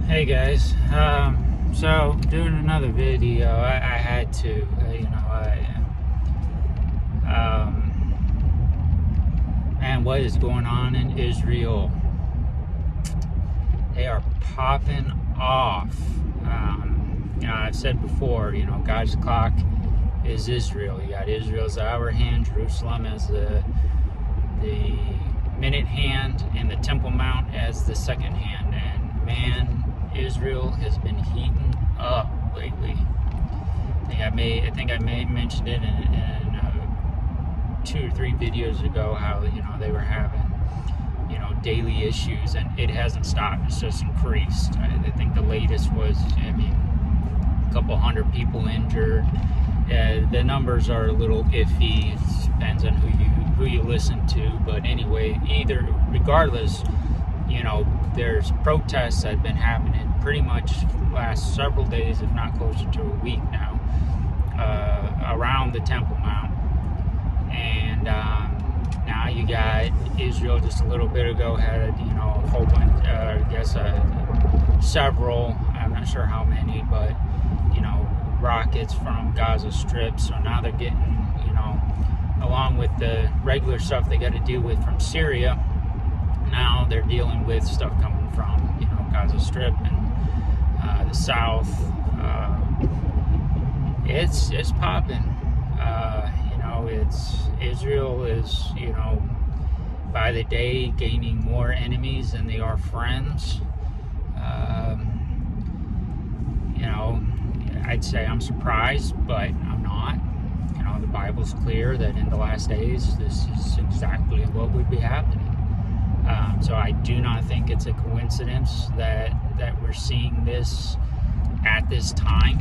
Hey guys, so doing another video. I had to, man, what is going on in Israel? They are popping off. I've said before, God's clock is Israel. You got Israel's hour hand, Jerusalem as the minute hand, and the Temple Mount as the second hand. And man, Israel has been heating up lately. I think I may have mentioned it in 2 or 3 videos ago how they were having daily issues, and it hasn't stopped. It's just increased. I think the latest was a couple hundred people injured. The numbers are a little iffy. It depends on who you listen to, but anyway, regardless, there's protests that have been happening pretty much last several days, if not closer to a week now, around the Temple Mount. And now you got Israel just a little bit ago had a whole bunch, several, I'm not sure how many, but rockets from Gaza Strip. So now they're getting, along with the regular stuff they got to deal with from Syria, now they're dealing with stuff coming from Gaza Strip and the south. It's popping. Israel is by the day gaining more enemies than they are friends. I'd say I'm surprised, but I'm not. The Bible's clear that in the last days this is exactly what would be happening. So I do not think it's a coincidence that we're seeing this at this time.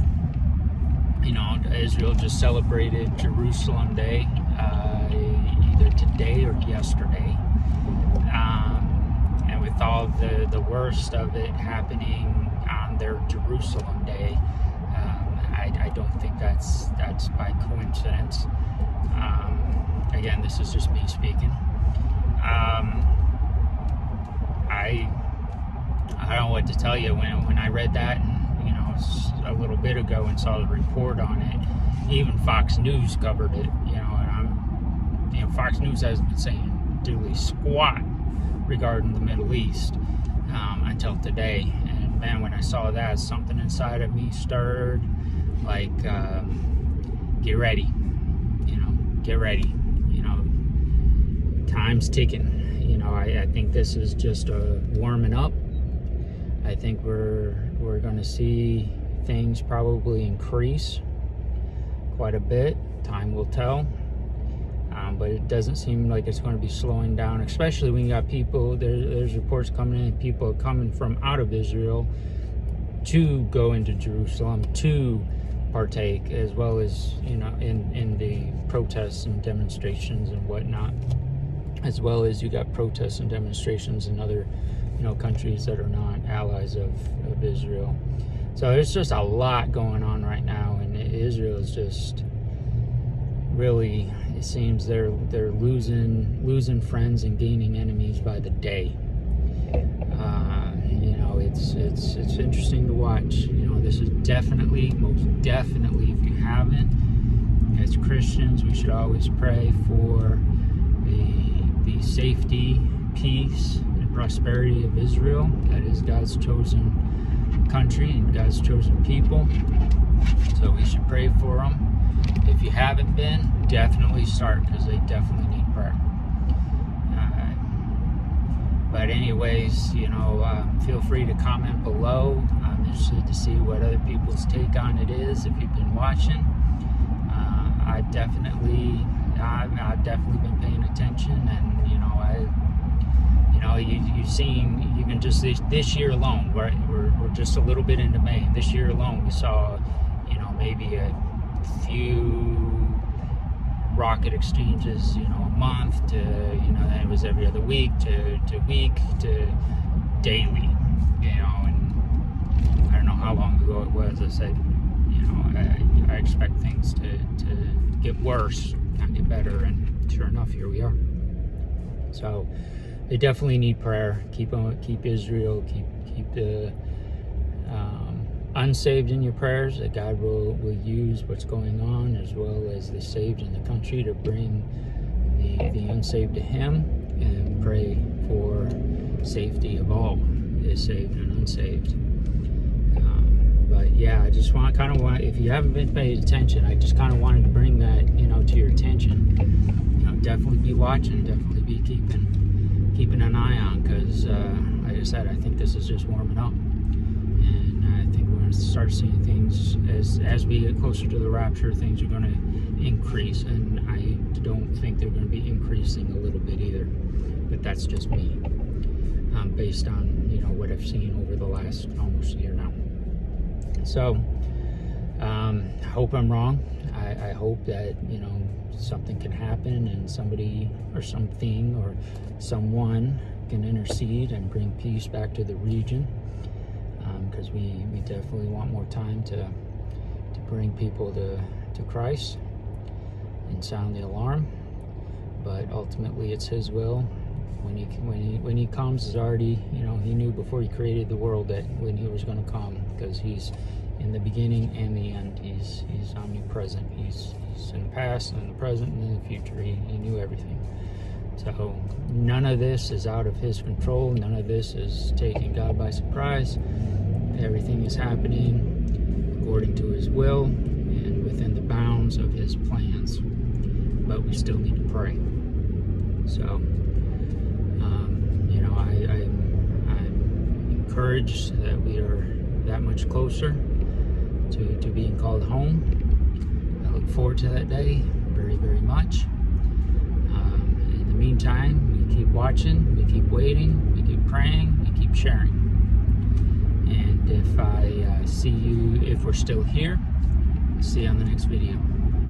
Israel just celebrated Jerusalem Day either today or yesterday. And with all the worst of it happening on their Jerusalem Day, I don't think that's by coincidence. Again, this is just me speaking. I don't know what to tell you. When I read that, and a little bit ago, and saw the report on it, even Fox News covered it. And Fox News hasn't been saying diddly squat regarding the Middle East until today. And man, when I saw that, something inside of me stirred. Like, get ready. Get ready. Time's ticking. I think this is just a warming up. I think we're going to see things probably increase quite a bit. Time will tell. But it doesn't seem like it's going to be slowing down, especially when you got people, there's reports coming in, people coming from out of Israel to go into Jerusalem to partake, as well as, in the protests and demonstrations and whatnot, as well as you got protests and demonstrations in other, countries that are not allies of Israel. So there's just a lot going on right now, and Israel is just really, it seems they're losing friends and gaining enemies by the day. It's interesting to watch. This is most definitely, if you haven't, as Christians, we should always pray for the safety, peace, and prosperity of Israel. That is God's chosen country and God's chosen people. So we should pray for them. If you haven't been, definitely start, because they definitely need prayer. But anyways, feel free to comment below. I'm interested to see what other people's take on it is. If you've been watching, I've definitely been paying attention, and you've seen even just this year alone. We're just a little bit into May. This year alone, we saw maybe a few rocket exchanges, a month to, then it was every other week to week to daily, and I don't know how long ago it was. I said, I expect things to get worse, not get better, and sure enough, here we are. So they definitely need prayer. Keep Israel, keep the unsaved in your prayers, that God will use what's going on, as well as the saved in the country, to bring the unsaved to Him, and pray for safety of all, the saved and unsaved. But yeah, I just want if you haven't been paying attention, I just kind of wanted to bring that, to your attention. Definitely be watching, definitely be keeping an eye on, because like I said, I think this is just warming up, and I think we're going to start seeing things as we get closer to the rapture. Things are going to increase, and I don't think they're going to be increasing a little bit either, but that's just me, based on what I've seen over the last almost year now. So I hope I'm wrong. I hope that something can happen, and somebody or something or someone can intercede and bring peace back to the region, because we definitely want more time to bring people to Christ and sound the alarm. But ultimately, it's His will. When he comes, is already, He knew before He created the world that when He was going to come, because He's in the beginning and the end. He's omnipresent. He's in the past and the present and in the future. He knew everything. So none of this is out of His control. None of this is taking God by surprise. Everything is happening according to His will and within the bounds of His plans. But we still need to pray. So I'm encouraged that we are that much closer to being called home. I look forward to that day very, very much. In the meantime, we keep watching, we keep waiting, we keep praying, we keep sharing. And if I see you, if we're still here, see you on the next video.